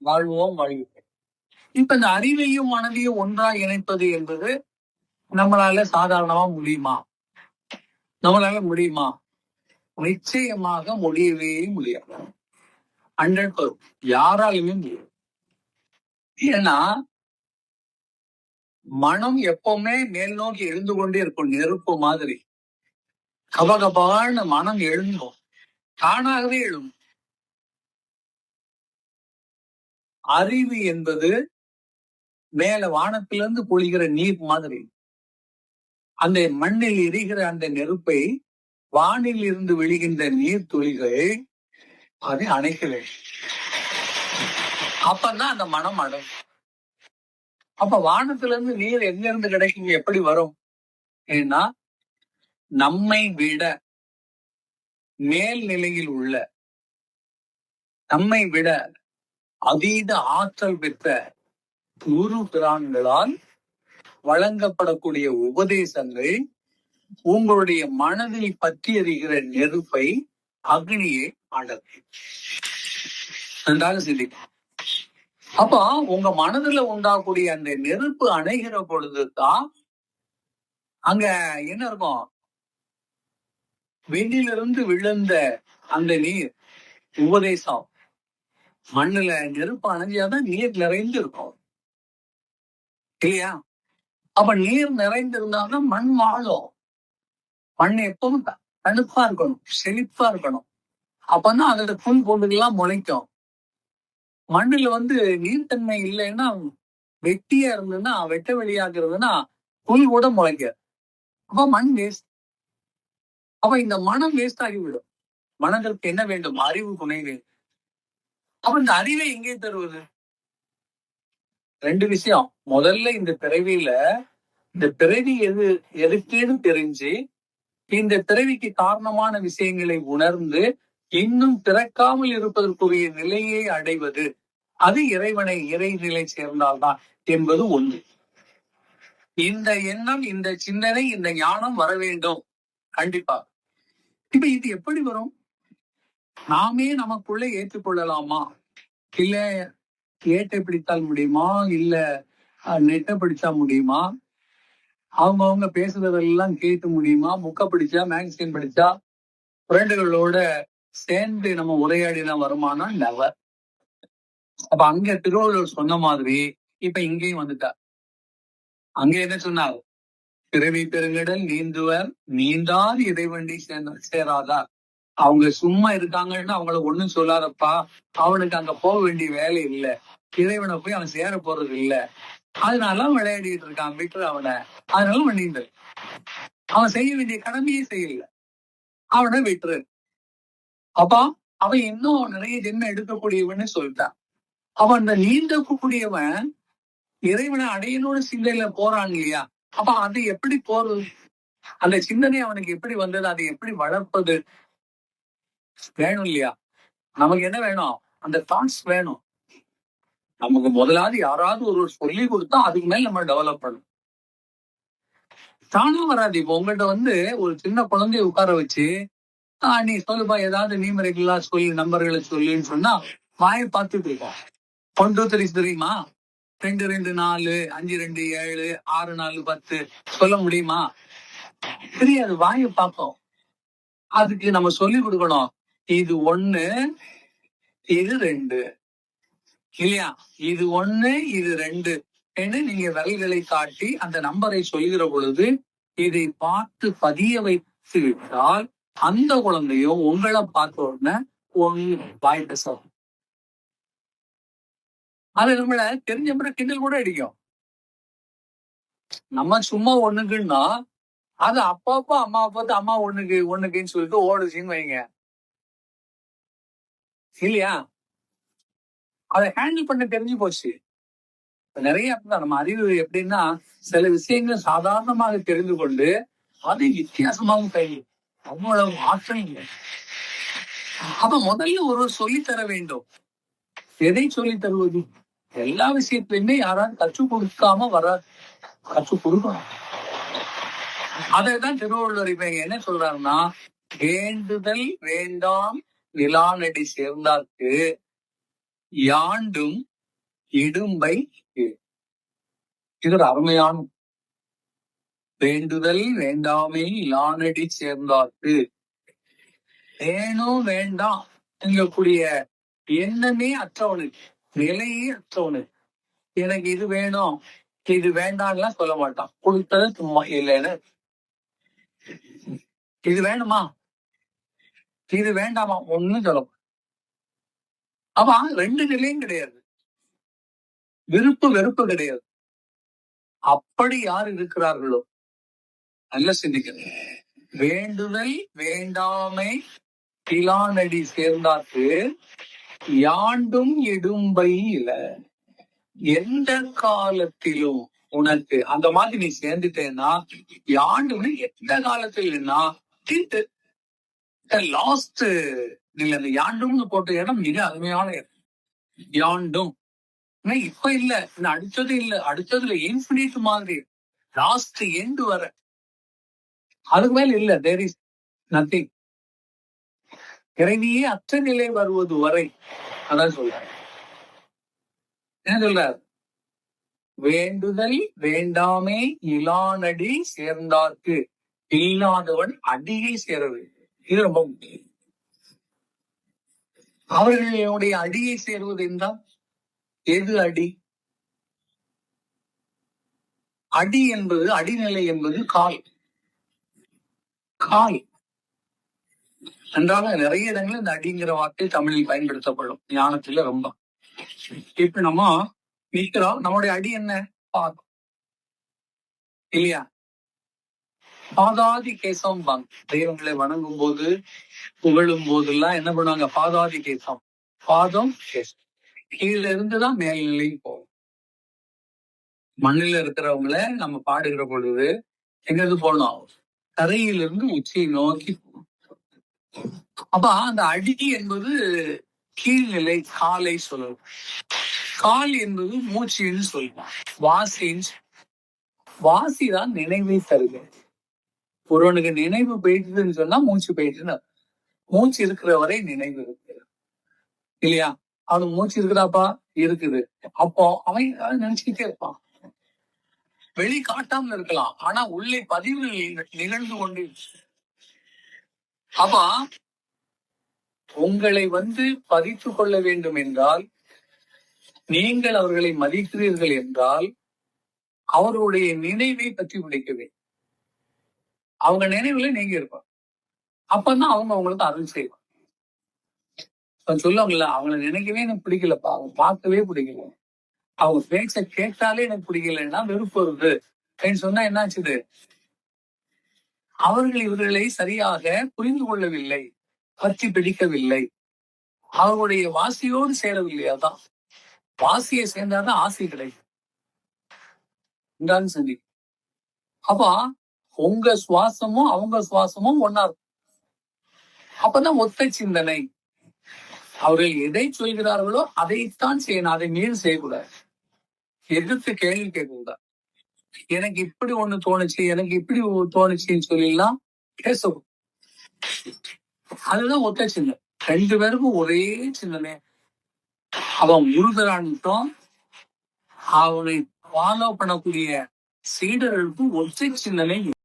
வாழ்வோம் வாழ்வு. இப்ப இந்த அறிவையும் மனதையும் ஒன்றாக இணைப்பது என்பது நம்மளால சாதாரணமா முடியுமா? நம்மளால முடியுமா? நிச்சயமாக முடியவே முடியாது. 100% யாராலுமே முடியாது. ஏன்னா மனம் எப்பவுமே மேல் நோக்கி எழுந்து கொண்டே இருக்கும், நெருப்பு மாதிரி. கபகபான்னு மனம் எழுந்தும், தானாகவே எழும். அறிவு என்பது மேல வானத்திலிருந்து பொழிகிற நீர் மாதிரி. அந்த மண்ணில் எரிகிற அந்த நெருப்பை வானில் இருந்து விழுகின்ற நீர் துளிகள் அதை அணைக்க வேண்டும். அப்பதான் அந்த மனம் அடங்கும். அப்ப வானத்துல இருந்து நீர் எங்க இருந்து கிடைக்கும், எப்படி வரும்? ஏன்னா நம்மை விட மேல் நிலையில் உள்ள, நம்மை விட அதீத ஆற்றல் பெற்ற குரு பிரான்களால் வழங்கப்படக்கூடிய உபதேசங்கள் உங்களுடைய மனதில் பற்றி எறிகிற நெருப்பை, அக்னியை அடக்கும். நன்றாக சிந்திக்கும். அப்போ உங்க மனதுல உண்டாகக்கூடிய அந்த நெருப்பு அணைகிற பொழுதுதான் அங்க என்ன இருக்கும்? வெண்ணிலிருந்து விழுந்த அந்த நீர் உபதேசம் மண்ணுல நெருப்பு அணைஞ்சாதான் நீர் நிறைந்து இருக்கும் இல்லையா? அப்ப நீர் நிறைந்திருந்தாதான் மண் வாழும். மண் எப்பவும் தணுப்பா இருக்கணும், செழிப்பா இருக்கணும். அப்பதான் அதோட புல் பூண்டுகள்லாம் முளைக்கும். மண்ணுல நீர்த்தன்மை இல்லைன்னா, வெட்டியா இருந்ததுன்னா, வெட்ட வெளியாக இருந்ததுன்னா புல் கூட முளைக்க. அப்ப மண் வேஸ்ட். அப்ப இந்த மனம் வேஸ்ட் ஆகிவிடும். மனதிற்கு என்ன வேண்டும்? அறிவு துணை வேண்டும். அப்ப இந்த அறிவை எங்கே தருவது? 2 விஷயம். முதல்ல இந்த பிறவியில, இந்த பிறவி எதுக்கேன்னு தெரிஞ்சு, இந்த பிறவிக்கு காரணமான விஷயங்களை உணர்ந்து இன்னும் பிறக்காமல் இருப்பதற்குரிய நிலையை அடைவது, அது இறைநிலை சேர்ந்தால்தான் என்பது ஒன்று. இந்த எண்ணம், இந்த சிந்தனை, இந்த ஞானம் வர வேண்டும் கண்டிப்பா. இப்ப இது எப்படி வரும்? நாமே நமக்குள்ள ஏற்றுக்கொள்ளலாமா? இல்ல ஏட்டை பிடித்தால் முடியுமா? இல்ல நெட்டை பிடிச்சா முடியுமா? அவங்க பேசுறதெல்லாம் கேட்டு முடியுமா? புக்க பிடிச்சா, மேகசின் படிச்சா, ஃப்ரெண்டுகளோட சேர்ந்து நம்ம உரையாடினா வருமானா? நெவர். அப்ப அங்க திருவள்ளுவர் சொன்ன மாதிரி இப்ப இங்கேயும் வந்துட்டா. அங்க என்ன சொன்னார்? பிறவி பெருங்கடல் நீந்துவர் நீந்தாது இறைவண்டி சேராதார். அவங்க சும்மா இருக்காங்கன்னு அவங்கள ஒண்ணும் சொல்லாதப்பா. அவனுக்கு அங்க போக வேண்டிய வேலை இல்லை, இறைவனை போய் அவன் சேர போறது இல்லை, அதனால அவன் விளையாடிட்டு இருக்கான், விட்டு அவனை. அதனால நீந்த, அவன் செய்ய வேண்டிய கடமையே செய்யல, அவனை விட்டுரு. அப்பா அவன் இன்னும் நிறைய ஜென்மம் எடுக்கக்கூடியவன்னு சொல்லிட்டான். அவன் அந்த நீந்தக்கூடியவன் இறைவனை அடையணும்னு சிந்தையில போறான் இல்லையா? அப்ப அது எப்படி போறது? அந்த சிந்தனை அவனுக்கு எப்படி வந்தது? அதை எப்படி வளர்ப்பது? வேணும் இல்லையா? நமக்கு என்ன வேணும்? அந்த தாட்ஸ் வேணும். நமக்கு முதலாவது யாராவது ஒரு சொல்லி கொடுத்தா அதுக்கு மேல நம்ம டெவலப் பண்ணணும். தானா வராது. இப்போ உங்கள்கிட்ட ஒரு சின்ன குழந்தைய உட்கார வச்சு நீ சொல்லுப்பா, ஏதாவது நியூமரிக்கலா சொல்லி, நம்பர்களை சொல்லின்னு சொன்னா வாயை பார்த்துட்டு இருக்கோம். 1 2 3 தெரியுமா? 2 2 4 5 2 7 6 4 10 சொல்ல முடியுமா? தெரியாது. வாயை பார்ப்போம். அதுக்கு நம்ம சொல்லி கொடுக்கணும். இது 1, இது 2 இல்லையா? இது 1, இது 2 என்று நீங்க விரல்களை காட்டி அந்த நம்பரை சொல்கிற பொழுது இதை பார்த்து பதிய வைத்து விட்டால் அந்த குழந்தையும் உங்களை பார்த்த உடனே வாய் பேசும். அது நம்மள தெரிஞ்ச பிறகு கிண்டல் கூட அடிக்கும். நம்ம சும்மா ஒண்ணுக்குன்னா அது அப்பப்போ அம்மாவை பார்த்து அம்மா ஒண்ணுக்குன்னு சொல்லிட்டு ஓடுச்சின்னு வைங்க இல்லையா? அதை ஹேண்டில் பண்ண தெரிஞ்சு போச்சு. நிறைய நம்ம அறிவு எப்படின்னா, சில விஷயங்கள் சாதாரணமாக தெரிந்து கொண்டு அது வித்தியாசமாகவும் கையும் அவ்வளவு ஆற்றல் இல்லை. அப்ப முதல்ல ஒரு சொல்லித்தர வேண்டும். எதை சொல்லி தருவது? எல்லா விஷயத்திலுமே யாராவது கற்றுக் கொடுக்காம வராது, கற்றுக் கொடுக்கணும். அதைதான் திருவள்ளுவர் இப்ப என்ன சொல்றாருன்னா, வேண்டுதல் வேண்டாம் நிலானடி சேர்ந்தார்க்கு யாண்டும் இடும்பை இது ஒரு அருமையான வேண்டுதல் வேண்டாமை இலானடி சேர்ந்தார்க்கு. வேணும் வேண்டாம் என்கூடிய எண்ணமே அற்றவனுக்கு, நிலையே அற்றவனுக்கு, எனக்கு இது வேணும் இது வேண்டாம்லாம் சொல்ல மாட்டான். கொடுத்தது சும்மா இல்லைன்னு, இது வேணுமா இது வேண்டாமா ஒண்ணும் சொல்ல மாட்டான். அவன் ரெண்டு நிலையும் கிடையாது, விருப்பு வெறுப்பு கிடையாது. அப்படி யார் இருக்கிறார்களோ நல்ல சிந்திக்கணும். வேண்டுதல் வேண்டாமை கிளானடி சேர்ந்தாக்கு யாண்டும் இடும்பை இல்ல. எந்த காலத்திலும் உனக்கு அந்த மாதிரி நீ சேர்ந்துட்டேன்னா, யாண்டுன்னு எந்த காலத்தில்னா தீட்டு லாஸ்ட் நீங்க அந்த யாண்டும்னு போட்ட இடம் மிக அருமையான இடம். யாண்டும் இப்ப இல்ல, அடுத்தது இல்ல, அடுத்ததுல இன்ஃபினிட் மாதிரி லாஸ்ட் எண்டு வர, அதுக்கு மேல இல்ல, தேர் இஸ் நத்திங். இறைவியே அற்ற நிலை வருவது வரை. அதான் சொல்ற, என்ன சொல்றார்? வேண்டுதல் வேண்டாமே இலானடி சேர்ந்தார்க்கு, இல்லாதவன் அடியை சேர வேண்டும். இது ரொம்ப முக்கியம். அவர்களுடைய அடியை சேருவது என்றால் எது அடி? அடி என்பது, அடிநிலை என்பது கால். கால் என்றால நிறைய இடங்களில் இந்த அடிங்கிற வார்த்தை தமிழில் பயன்படுத்தப்படும், ஞானத்துல ரொம்ப. இப்ப நம்ம நிற்கிறோம், நம்முடைய அடி என்ன? பாதம் இல்லையா? பாதாதி கேசம் பாங்க. தெய்வங்களை வணங்கும் போது புகழும் போதெல்லாம் என்ன பண்ணுவாங்க? பாதாதி கேசம், பாதம் கேசம். கீழ இருந்துதான் மேல்நிலை போகும். மண்ணில இருக்கிறவங்கள நம்ம பாடுகிற பொழுது எங்க இருந்து போகணும்? தரையிலிருந்து உச்சியை நோக்கி. அப்ப அந்த அடி என்பது கீழ்நிலை, காலை சொல்லலாம். கால் என்பது மூச்சின்னு சொல்லலாம், வாசின்னு. வாசிதான் நினைவை தருகிறது. ஒருவனுக்கு நினைவு போயிட்டுன்னு சொன்னா மூச்சு போயிட்டுன்னு. மூச்சு இருக்கிற வரை நினைவு இருக்கு இல்லையா? அவனுக்கு மூச்சு இருக்குதாப்பா? இருக்குது. அப்போ அவன் நினைச்சுக்கிட்டே இருப்பான். வெளி காட்டாமல் இருக்கலாம், ஆனா உள்ளே பதிவுகள் நிகழ்ந்து கொண்டு. அப்ப உங்களை பதித்து கொள்ள வேண்டும் என்றால், நீங்கள் அவர்களை மதிக்கிறீர்கள் என்றால், அவர்களுடைய நினைவை பற்றி பிடிக்க வேண்டும். அவங்க நினைவுல நீங்க இருப்பாங்க. அப்பதான் அவங்க அவங்களுக்கு அருள் செய்வாங்க. சொல்லுவாங்கல்ல, அவங்களை நினைக்கவே எனக்கு பிடிக்கலப்பா, அவங்க பார்க்கவே பிடிக்கல, அவங்க பேச்ச கேட்டாலே எனக்கு பிடிக்கலன்னா வெறுப்பு வருது அப்படின்னு சொன்னா என்னாச்சுது? அவர்கள் இவர்களை சரியாக புரிந்து கொள்ளவில்லை, பற்றி பிடிக்கவில்லை, அவர்களுடைய வாசியோடு சேரவில்லை. அதான் வாசியை சேர்ந்தாதான் ஆசை கிடைக்கும். சரி, அப்ப உங்க சுவாசமும் அவங்க சுவாசமும் ஒன்னா இருக்கும். அப்பதான் ஒத்த சிந்தனை. அவர்கள் எதை சொல்கிறார்களோ அதைத்தான் செய்யணும், அதை மீறி செய்யக்கூடாது. எதிர்த்து கேள்வி கேட்கக்கூடாது. எனக்கு இப்படி ஒண்ணு தோணுச்சு, எனக்கு இப்படி தோணுச்சுன்னு சொல்லிடலாம் பேசக்கூடாது. அதுதான் ஒத்த சிந்தனை. ரெண்டு பேருக்கும் ஒரே சிந்தனை. அவன் முருகரான்ட்டும் அவனை ஃபாலோ பண்ணக்கூடிய சீடர்களுக்கும் ஒற்றை சிந்தனை.